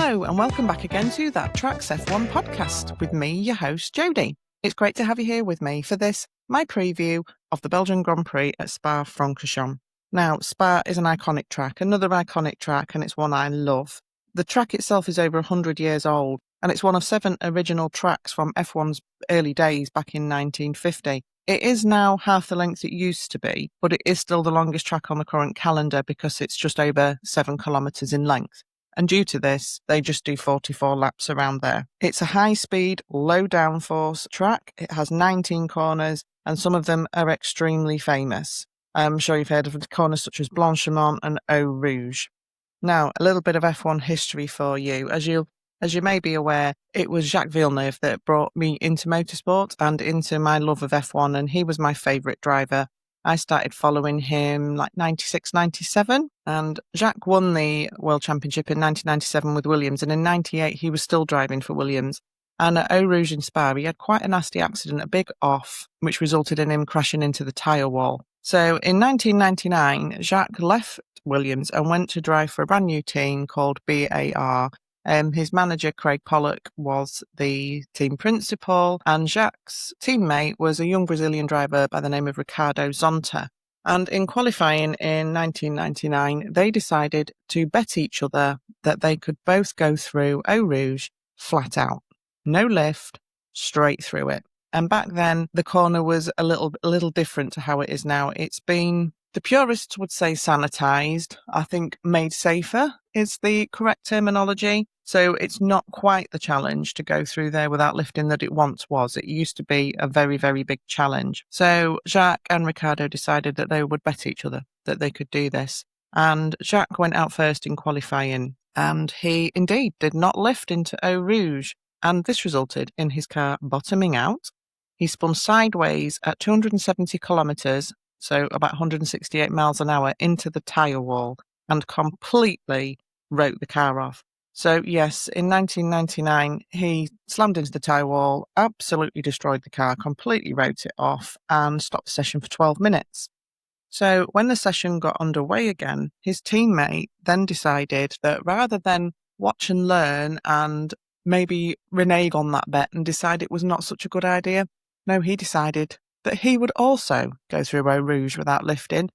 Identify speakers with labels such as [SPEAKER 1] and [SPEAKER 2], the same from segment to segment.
[SPEAKER 1] Hello and welcome back again to That Tracks F1 podcast with me, your host, Jodie. It's great to have you here with me for this, my preview of the Belgian Grand Prix at Spa-Francorchamps. Now, Spa is an iconic track, another iconic track, and it's one I love. The track itself is over 100 years old, and it's one of 7 original tracks from F1's early days back in 1950. It is now half the length it used to be, but it is still the longest track on the current calendar because it's just over 7 kilometres in length. And due to this, they just do 44 laps around there. It's a high-speed, low downforce track. It has 19 corners, and some of them are extremely famous. I'm sure you've heard of the corners such as Blanchiment and Eau Rouge. Now, a little bit of F1 history for you. As you may be aware, it was Jacques Villeneuve that brought me into motorsport and into my love of F1, and he was my favourite driver. I started following him like 96, 97, and Jacques won the World Championship in 1997 with Williams, and in 98 he was still driving for Williams. And at Eau Rouge in Spa, he had quite a nasty accident, a big off, which resulted in him crashing into the tyre wall. So in 1999, Jacques left Williams and went to drive for a brand new team called BAR. His manager, Craig Pollock, was the team principal, and Jacques' teammate was a young Brazilian driver by the name of Ricardo Zonta. And in qualifying in 1999, they decided to bet each other that they could both go through Eau Rouge flat out. No lift, straight through it. And back then, the corner was a little different to how it is now. It's been, the purists would say, sanitised. I think made safer is the correct terminology. So it's not quite the challenge to go through there without lifting that it once was. It used to be a very, very big challenge. So Jacques and Ricardo decided that they would bet each other that they could do this. And Jacques went out first in qualifying, and he indeed did not lift into Eau Rouge. And this resulted in his car bottoming out. He spun sideways at 270 kilometres, so about 168 miles an hour, into the tyre wall and completely wrote the car off. So yes, in 1999, he slammed into the tyre wall, absolutely destroyed the car, completely wrote it off, and stopped the session for 12 minutes. So when the session got underway again, his teammate then decided that rather than watch and learn and maybe renege on that bet and decide it was not such a good idea, no, he decided that he would also go through Eau Rouge without lifting.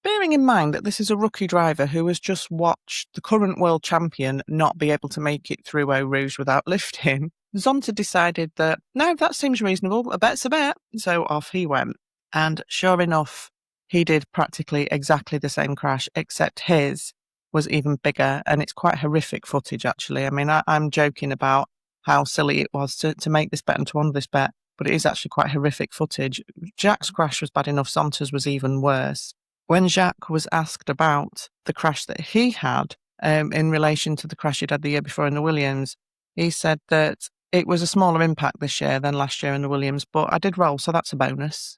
[SPEAKER 1] Bearing in mind that this is a rookie driver who has just watched the current world champion not be able to make it through Eau Rouge without lifting, Zonta decided that, no, that seems reasonable, a bet's a bet. So off he went. And sure enough, he did practically exactly the same crash, except his was even bigger. And it's quite horrific footage, actually. I mean, I'm joking about how silly it was to make this bet and to honour this bet, but it is actually quite horrific footage. Jacques' crash was bad enough, Zonta's was even worse. When Jacques was asked about the crash that he had in relation to the crash he'd had the year before in the Williams, he said that it was a smaller impact this year than last year in the Williams, but I did roll, so that's a bonus.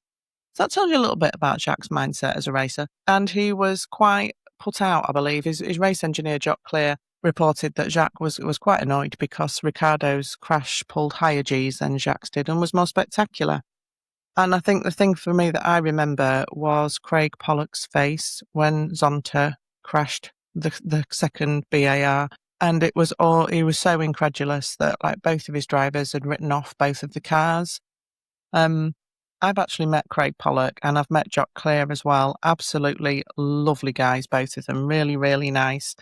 [SPEAKER 1] So that tells you a little bit about Jacques' mindset as a racer. And he was quite put out, I believe. His race engineer, Jock Clear, reported that Jacques was quite annoyed because Ricardo's crash pulled higher Gs than Jacques did and was more spectacular. And I think the thing for me that I remember was Craig Pollock's face when Zonta crashed the second BAR. And it was he was so incredulous that like both of his drivers had written off both of the cars. I've actually met Craig Pollock and I've met Jock Clear as well. Absolutely lovely guys, both of them. Really, really nice.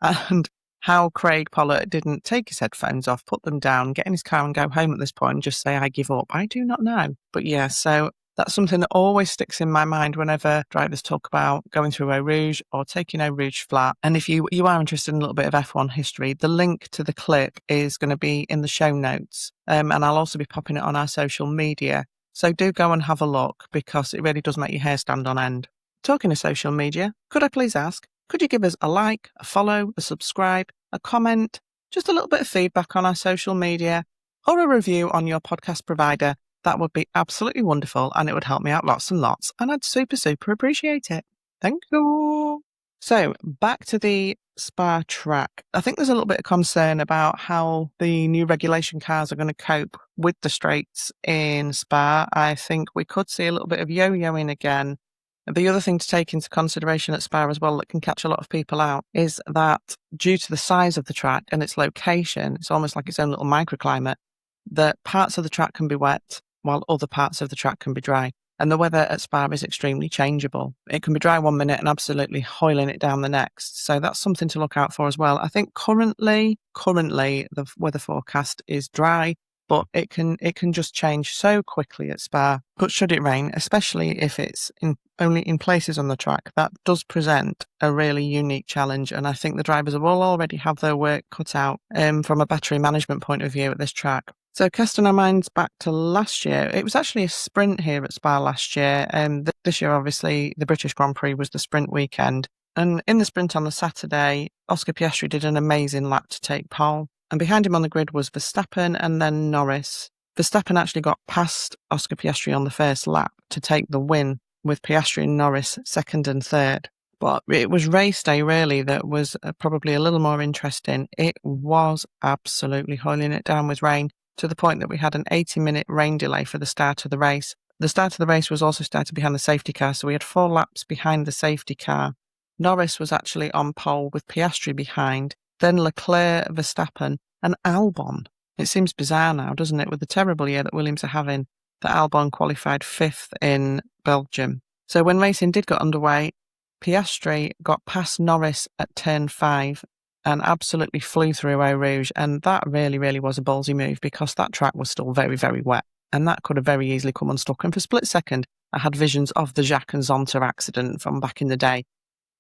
[SPEAKER 1] And how Craig Pollock didn't take his headphones off, put them down, get in his car and go home at this point and just say, I give up. I do not know. But yeah, so that's something that always sticks in my mind whenever drivers talk about going through Eau Rouge or taking Eau Rouge flat. And if you are interested in a little bit of F1 history, the link to the clip is going to be in the show notes. And I'll also be popping it on our social media. So do go and have a look because it really does make your hair stand on end. Talking of social media, could I please ask, could you give us a like, a follow, a subscribe, a comment, just a little bit of feedback on our social media, or a review on your podcast provider? That would be absolutely wonderful and it would help me out lots and lots, and I'd super, super appreciate it. Thank you. So back to the Spa track. I think there's a little bit of concern about how the new regulation cars are going to cope with the straights in Spa. I think we could see a little bit of yo-yoing again The other thing to take into consideration at Spa as well that can catch a lot of people out is that due to the size of the track and its location, it's almost like its own little microclimate, that parts of the track can be wet while other parts of the track can be dry. And the weather at Spa is extremely changeable. It can be dry one minute and absolutely hoiling it down the next. So that's something to look out for as well. I think currently the weather forecast is dry, but it can just change so quickly at Spa. But should it rain, especially if it's only in places on the track, that does present a really unique challenge. And I think the drivers will already have their work cut out from a battery management point of view at this track. So casting our minds back to last year, it was actually a sprint here at Spa last year. This year, obviously, the British Grand Prix was the sprint weekend. And in the sprint on the Saturday, Oscar Piastri did an amazing lap to take pole. And behind him on the grid was Verstappen and then Norris. Verstappen actually got past Oscar Piastri on the first lap to take the win, with Piastri and Norris second and third. But it was race day, really, that was probably a little more interesting. It was absolutely hoiling it down with rain, to the point that we had an 80-minute rain delay for the start of the race. The start of the race was also started behind the safety car, so we had 4 laps behind the safety car. Norris was actually on pole with Piastri behind, then Leclerc, Verstappen and Albon. It seems bizarre now, doesn't it, with the terrible year that Williams are having, that Albon qualified 5th in Belgium. So when racing did get underway, Piastri got past Norris at turn 5 and absolutely flew through Eau Rouge. And that really, really was a ballsy move, because that track was still very, very wet. And that could have very easily come unstuck. And for a split second, I had visions of the Jacques and Zonta accident from back in the day.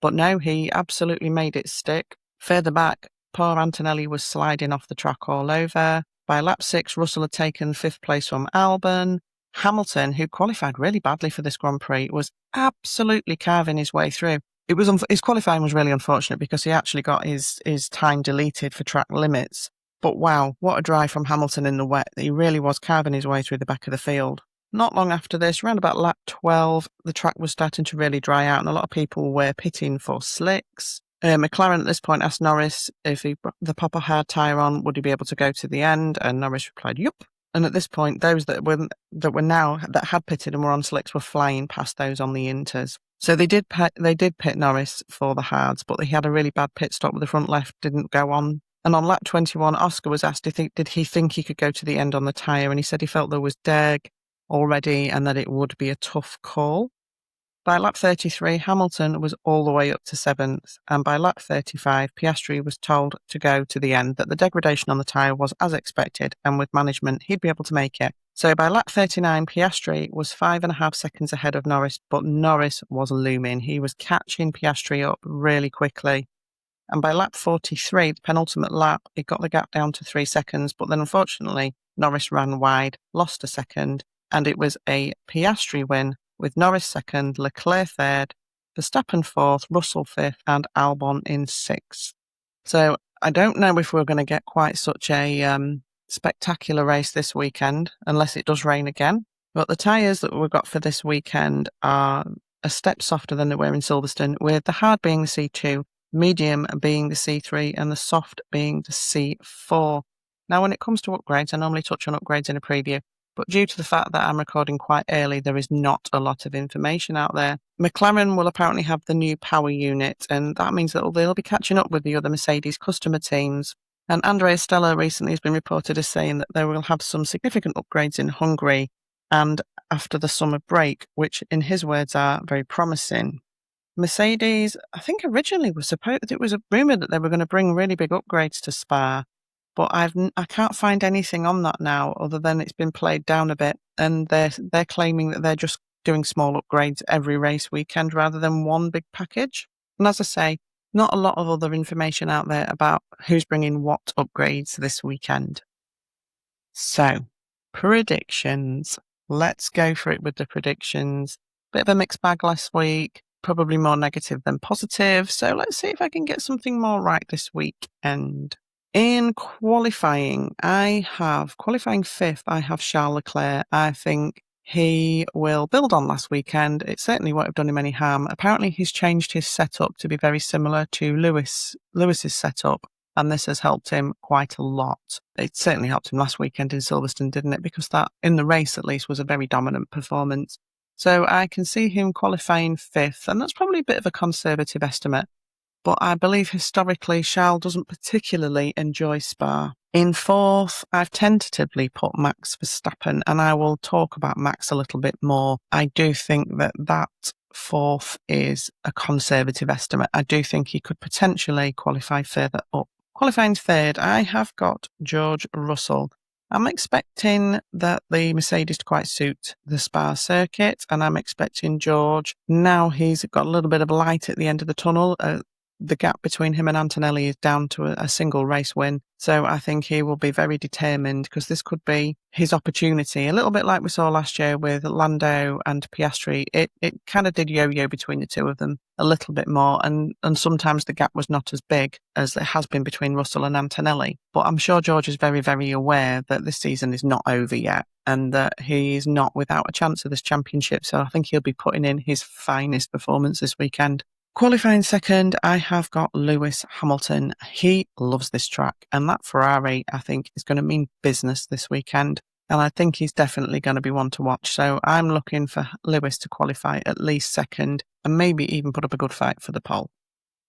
[SPEAKER 1] But no, he absolutely made it stick. Further back, poor Antonelli was sliding off the track all over. By lap 6, Russell had taken 5th place from Albon. Hamilton, who qualified really badly for this Grand Prix, was absolutely carving his way through. His qualifying was really unfortunate, because he actually got his time deleted for track limits. But wow, what a drive from Hamilton in the wet. He really was carving his way through the back of the field. Not long after this, around about lap 12, the track was starting to really dry out, and a lot of people were pitting for slicks. McLaren at this point asked Norris if the proper hard tyre on, would he be able to go to the end? And Norris replied, yup. And at this point, those that had pitted and were on slicks were flying past those on the inters. So they did pit Norris for the hards, but he had a really bad pit stop with the front left, didn't go on. And on lap 21, Oscar was asked, did he think he could go to the end on the tyre? And he said he felt there was deg already and that it would be a tough call. By lap 33, Hamilton was all the way up to 7th, and by lap 35, Piastri was told to go to the end, that the degradation on the tyre was as expected, and with management, he'd be able to make it. So by lap 39, Piastri was 5.5 seconds ahead of Norris, but Norris was looming. He was catching Piastri up really quickly. And by lap 43, the penultimate lap, it got the gap down to 3 seconds, but then unfortunately, Norris ran wide, lost a second, and it was a Piastri win, with Norris 2nd, Leclerc 3rd, Verstappen 4th, Russell 5th, and Albon in 6th. So I don't know if we're going to get quite such a spectacular race this weekend, unless it does rain again. But the tyres that we've got for this weekend are a step softer than they were in Silverstone, with the hard being the C2, medium being the C3, and the soft being the C4. Now, when it comes to upgrades, I normally touch on upgrades in a preview, but due to the fact that I'm recording quite early, there is not a lot of information out there. McLaren will apparently have the new power unit, and that means that they'll be catching up with the other Mercedes customer teams. And Andrea Stella recently has been reported as saying that they will have some significant upgrades in Hungary and after the summer break, which in his words are very promising. Mercedes, I think originally it was a rumour that they were going to bring really big upgrades to Spa, but I can't find anything on that now, other than it's been played down a bit, and they're claiming that they're just doing small upgrades every race weekend rather than one big package. And as I say, not a lot of other information out there about who's bringing what upgrades this weekend. So, predictions. Let's go for it with the predictions. Bit of a mixed bag last week, probably more negative than positive. So let's see if I can get something more right this weekend. In qualifying, qualifying 5th, I have Charles Leclerc. I think he will build on last weekend. It certainly won't have done him any harm. Apparently, he's changed his setup to be very similar to Lewis's setup, and this has helped him quite a lot. It certainly helped him last weekend in Silverstone, didn't it? Because that, in the race at least, was a very dominant performance. So I can see him qualifying 5th, and that's probably a bit of a conservative estimate. But I believe historically Charles doesn't particularly enjoy Spa. In 4th, I've tentatively put Max Verstappen, and I will talk about Max a little bit more. I do think that 4th is a conservative estimate. I do think he could potentially qualify further up. Qualifying 3rd, I have got George Russell. I'm expecting that the Mercedes to quite suit the Spa circuit, and I'm expecting George, now he's got a little bit of light at the end of the tunnel. The gap between him and Antonelli is down to a single race win. So I think he will be very determined, because this could be his opportunity. A little bit like we saw last year with Lando and Piastri. It kind of did yo-yo between the two of them a little bit more. And sometimes the gap was not as big as it has been between Russell and Antonelli. But I'm sure George is very, very aware that this season is not over yet, and that he is not without a chance of this championship. So I think he'll be putting in his finest performance this weekend. Qualifying 2nd, I have got Lewis Hamilton. He loves this track, and that Ferrari, I think, is going to mean business this weekend. And I think he's definitely going to be one to watch. So I'm looking for Lewis to qualify at least 2nd, and maybe even put up a good fight for the pole.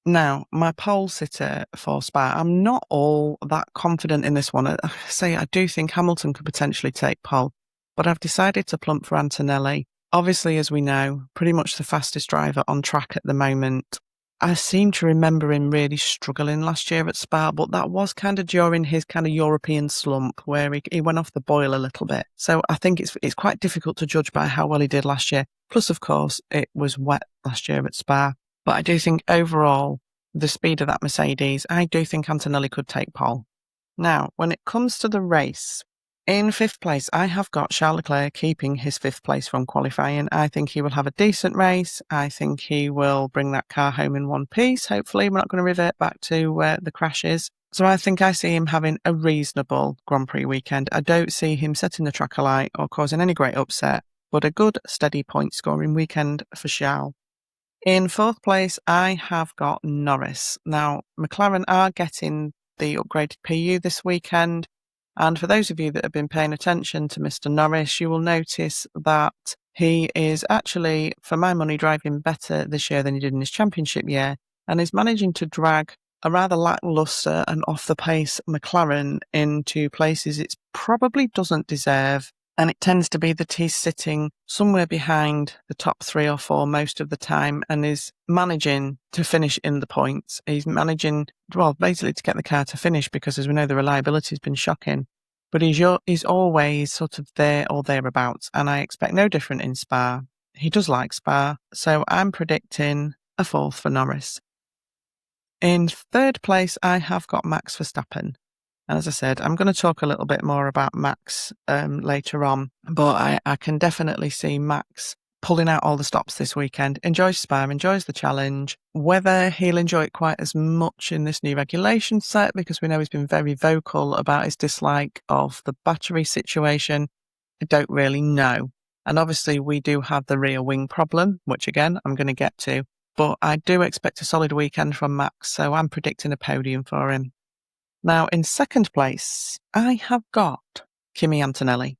[SPEAKER 1] Now, my pole sitter for Spa, I'm not all that confident in this one. I do think Hamilton could potentially take pole, but I've decided to plump for Antonelli. Obviously, as we know, pretty much the fastest driver on track at the moment. I seem to remember him really struggling last year at Spa, but that was kind of during his kind of European slump where he went off the boil a little bit. So I think it's quite difficult to judge by how well he did last year. Plus, of course, it was wet last year at Spa. But I do think overall, the speed of that Mercedes, I do think Antonelli could take pole. Now, when it comes to the race, in 5th place, I have got Charles Leclerc keeping his 5th place from qualifying. I think he will have a decent race. I think he will bring that car home in one piece. Hopefully, we're not going to revert back to the crashes. So I think I see him having a reasonable Grand Prix weekend. I don't see him setting the track alight or causing any great upset, but a good, steady point-scoring weekend for Charles. In 4th place, I have got Norris. Now, McLaren are getting the upgraded PU this weekend. And for those of you that have been paying attention to Mr. Norris, you will notice that he is actually, for my money, driving better this year than he did in his championship year, and is managing to drag a rather lacklustre and off-the-pace McLaren into places it probably doesn't deserve. And it tends to be that he's sitting somewhere behind the top 3 or 4 most of the time, and is managing to finish in the points. He's managing, well, basically to get the car to finish, because as we know, the reliability has been shocking. But he's always sort of there or thereabouts, and I expect no different in Spa. He does like Spa, so I'm predicting a 4th for Norris. In 3rd place, I have got Max Verstappen. And as I said, I'm going to talk a little bit more about Max later on, but I can definitely see Max pulling out all the stops this weekend. Enjoys Spa, enjoys the challenge. Whether he'll enjoy it quite as much in this new regulation set, because we know he's been very vocal about his dislike of the battery situation, I don't really know. And obviously we do have the rear wing problem, which again, I'm going to get to. But I do expect a solid weekend from Max, so I'm predicting a podium for him. Now, in 2nd place, I have got Kimi Antonelli.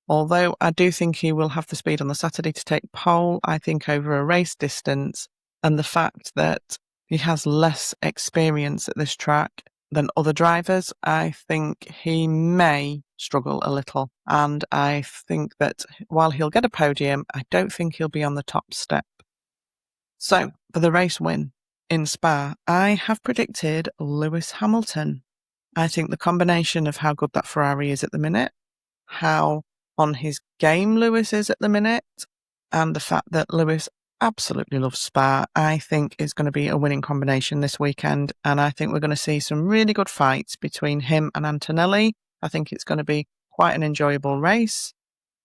[SPEAKER 1] Although I do think he will have the speed on the Saturday to take pole, I think over a race distance, and the fact that he has less experience at this track than other drivers, I think he may struggle a little. And I think that while he'll get a podium, I don't think he'll be on the top step. So, for the race win in Spa, I have predicted Lewis Hamilton. I think the combination of how good that Ferrari is at the minute, how on his game Lewis is at the minute, and the fact that Lewis absolutely loves Spa, I think is going to be a winning combination this weekend. And I think we're going to see some really good fights between him and Antonelli. I think it's going to be quite an enjoyable race.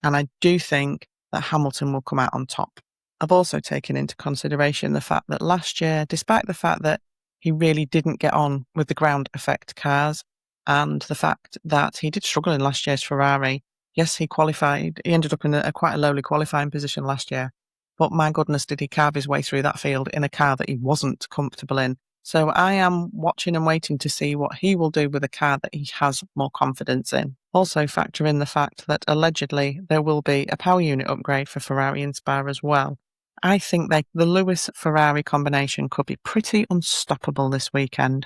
[SPEAKER 1] And I do think that Hamilton will come out on top. I've also taken into consideration the fact that last year, despite the fact that he really didn't get on with the ground effect cars, and the fact that he did struggle in last year's Ferrari. Yes, he qualified. He ended up in quite a lowly qualifying position last year. But my goodness, did he carve his way through that field in a car that he wasn't comfortable in. So I am watching and waiting to see what he will do with a car that he has more confidence in. Also factor in the fact that allegedly there will be a power unit upgrade for Ferrari in Spa as well. I think the Lewis-Ferrari combination could be pretty unstoppable this weekend.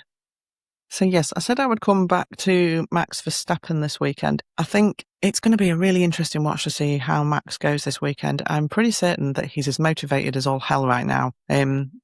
[SPEAKER 1] So yes, I said I would come back to Max Verstappen this weekend. I think it's going to be a really interesting watch to see how Max goes this weekend. I'm pretty certain that he's as motivated as all hell right now.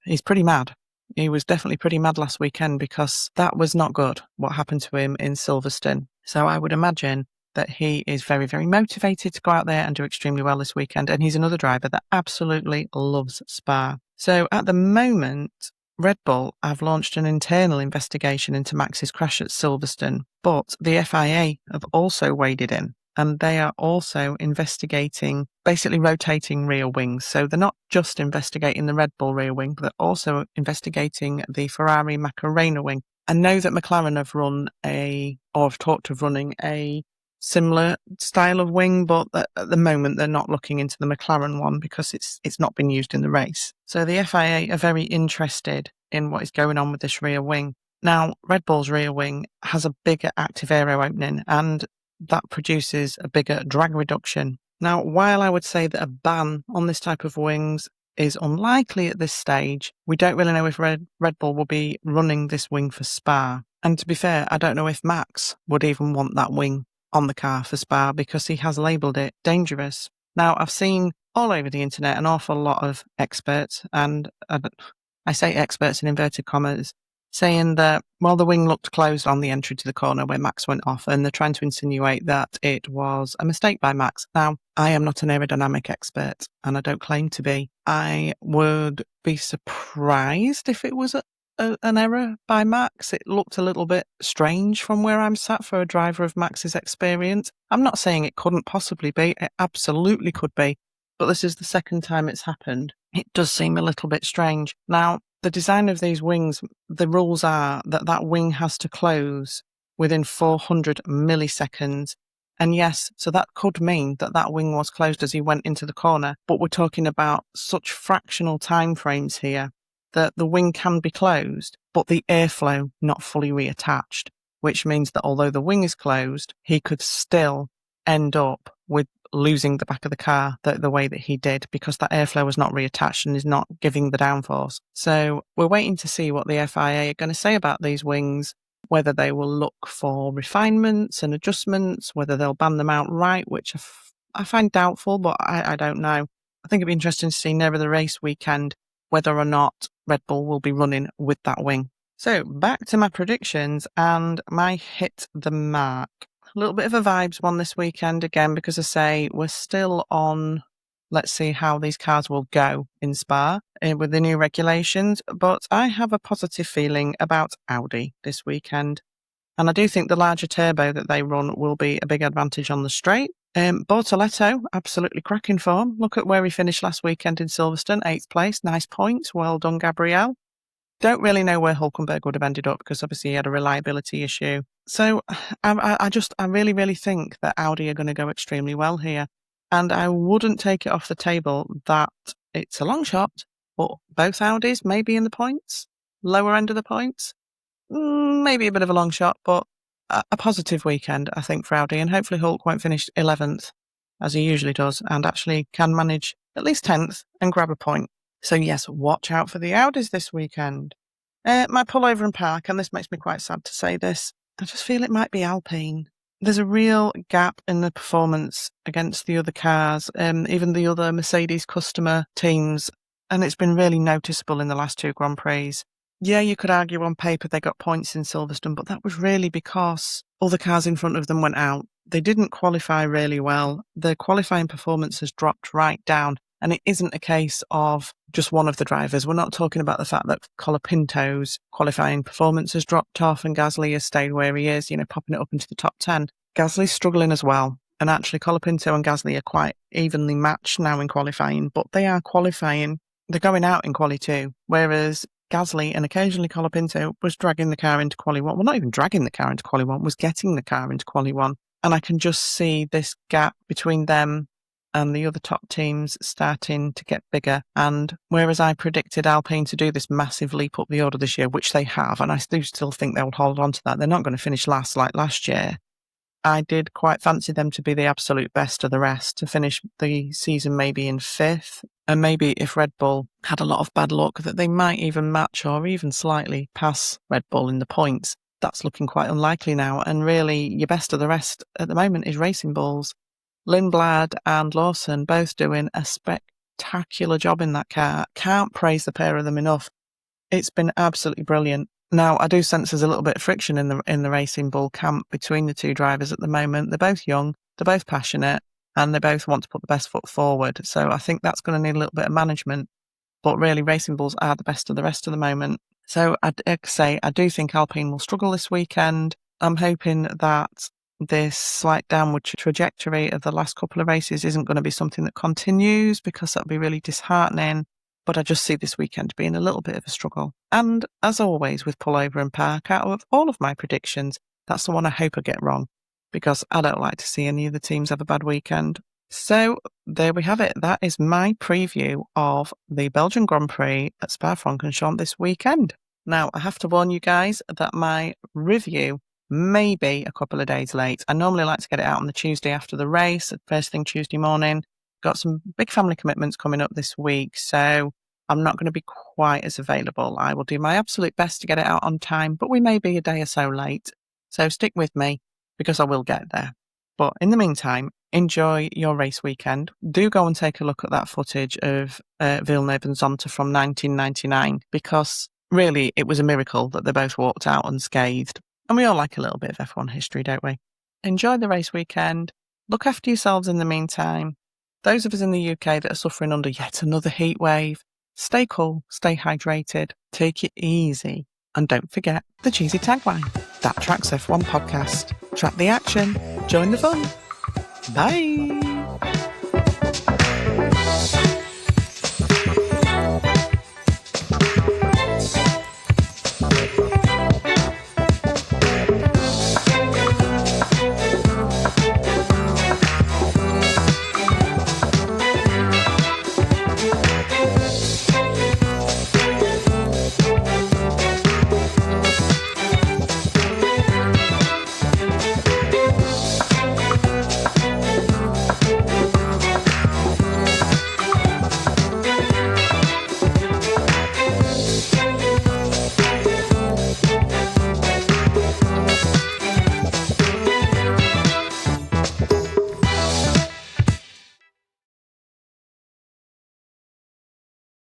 [SPEAKER 1] He's pretty mad. He was definitely pretty mad last weekend because that was not good, what happened to him in Silverstone. So I would imagine that he is very, very motivated to go out there and do extremely well this weekend. And he's another driver that absolutely loves Spa. So at the moment, Red Bull have launched an internal investigation into Max's crash at Silverstone, but the FIA have also waded in. And they are also investigating, basically rotating rear wings. So they're not just investigating the Red Bull rear wing, but they're also investigating the Ferrari Macarena wing. I know that McLaren have have talked of running a similar style of wing, but at the moment they're not looking into the McLaren one because it's not been used in the race. So the FIA are very interested in what is going on with this rear wing. Now, Red Bull's rear wing has a bigger active aero opening and that produces a bigger drag reduction. Now, while I would say that a ban on this type of wings is unlikely at this stage, we don't really know if Red Bull will be running this wing for Spa. And to be fair, I don't know if Max would even want that wing on the car for Spa because he has labelled it dangerous. Now, I've seen all over the internet an awful lot of experts, and I say experts in inverted commas, saying that, well, the wing looked closed on the entry to the corner where Max went off, and they're trying to insinuate that it was a mistake by Max. Now, I am not an aerodynamic expert, and I don't claim to be. I would be surprised if it was an error by Max. It looked a little bit strange from where I'm sat for a driver of Max's experience. I'm not saying it couldn't possibly be. It absolutely could be. But this is the second time it's happened. It does seem a little bit strange. Now, the design of these wings, the rules are that wing has to close within 400 milliseconds. And yes, so that could mean that wing was closed as he went into the corner. But we're talking about such fractional time frames here that the wing can be closed, but the airflow not fully reattached, which means that although the wing is closed, he could still end up with losing the back of the car the way that he did because that airflow was not reattached and is not giving the downforce. So we're waiting to see what the FIA are going to say about these wings, whether they will look for refinements and adjustments, whether they'll ban them outright, which I find doubtful, but I don't know. I think it'd be interesting to see nearer the race weekend whether or not Red Bull will be running with that wing. So back to my predictions and my hit the mark. A little bit of a vibes one this weekend again, because I say we're still on, let's see how these cars will go in Spa with the new regulations. But I have a positive feeling about Audi this weekend. And I do think the larger turbo that they run will be a big advantage on the straight. Bortoletto, absolutely cracking form. Look at where he finished last weekend in Silverstone, 8th place. Nice points. Well done, Gabrielle. Don't really know where Hülkenberg would have ended up because obviously he had a reliability issue. So I really, really think that Audi are going to go extremely well here. And I wouldn't take it off the table that it's a long shot, but both Audis may be in the points, lower end of the points. Maybe a bit of a long shot, but a positive weekend, I think, for Audi. And hopefully Hulk won't finish 11th, as he usually does, and actually can manage at least 10th and grab a point. So yes, watch out for the Audis this weekend. My pullover and park, and this makes me quite sad to say this, I just feel it might be Alpine. There's a real gap in the performance against the other cars, even the other Mercedes customer teams, and it's been really noticeable in the last 2 Grand Prix. Yeah, you could argue on paper they got points in Silverstone, but that was really because all the cars in front of them went out. They didn't qualify really well. Their qualifying performance has dropped right down. And it isn't a case of just one of the drivers. We're not talking about the fact that Colapinto's qualifying performance has dropped off and Gasly has stayed where he is, popping it up into the top 10. Gasly's struggling as well. And actually, Colapinto and Gasly are quite evenly matched now in qualifying, but they are qualifying. They're going out in Quali 2, whereas Gasly and occasionally Colapinto was dragging the car into Quali 1. Well, not even dragging the car into Quali 1, was getting the car into Quali 1. And I can just see this gap between them and the other top teams starting to get bigger. And whereas I predicted Alpine to do this massive leap up the order this year, which they have, and I do still think they'll hold on to that, they're not going to finish last like last year. I did quite fancy them to be the absolute best of the rest, to finish the season maybe in 5th. And maybe if Red Bull had a lot of bad luck, that they might even match or even slightly pass Red Bull in the points. That's looking quite unlikely now. And really, your best of the rest at the moment is Racing Bulls. Lindblad and Lawson both doing a spectacular job in that car. Can't praise the pair of them enough. It's been absolutely brilliant. Now, I do sense there's a little bit of friction in the Racing Bull camp between the two drivers at the moment. They're both young, they're both passionate, and they both want to put the best foot forward. So I think that's going to need a little bit of management. But really, Racing Bulls are the best of the rest at the moment. So I'd say I do think Alpine will struggle this weekend. I'm hoping that this slight downward trajectory of the last couple of races isn't going to be something that continues, because that'd be really disheartening. But I just see this weekend being a little bit of a struggle. And as always with Pullover and Park, out of all of my predictions, that's the one I hope I get wrong, because I don't like to see any of the teams have a bad weekend. So there we have it. That is my preview of the Belgian Grand Prix at Spa-Francorchamps this weekend. Now, I have to warn you guys that my review may be a couple of days late. I normally like to get it out on the Tuesday after the race, first thing Tuesday morning. Got some big family commitments coming up this week, so I'm not going to be quite as available. I will do my absolute best to get it out on time, but we may be a day or so late. So stick with me, because I will get there. But in the meantime, enjoy your race weekend. Do go and take a look at that footage of Villeneuve and Zonta from 1999, because really it was a miracle that they both walked out unscathed. And we all like a little bit of F1 history, don't we? Enjoy the race weekend. Look after yourselves in the meantime. Those of us in the UK that are suffering under yet another heat wave, stay cool, stay hydrated, take it easy, and don't forget the cheesy tagline. That tracks F1 podcast. Track the action, join the fun. Bye.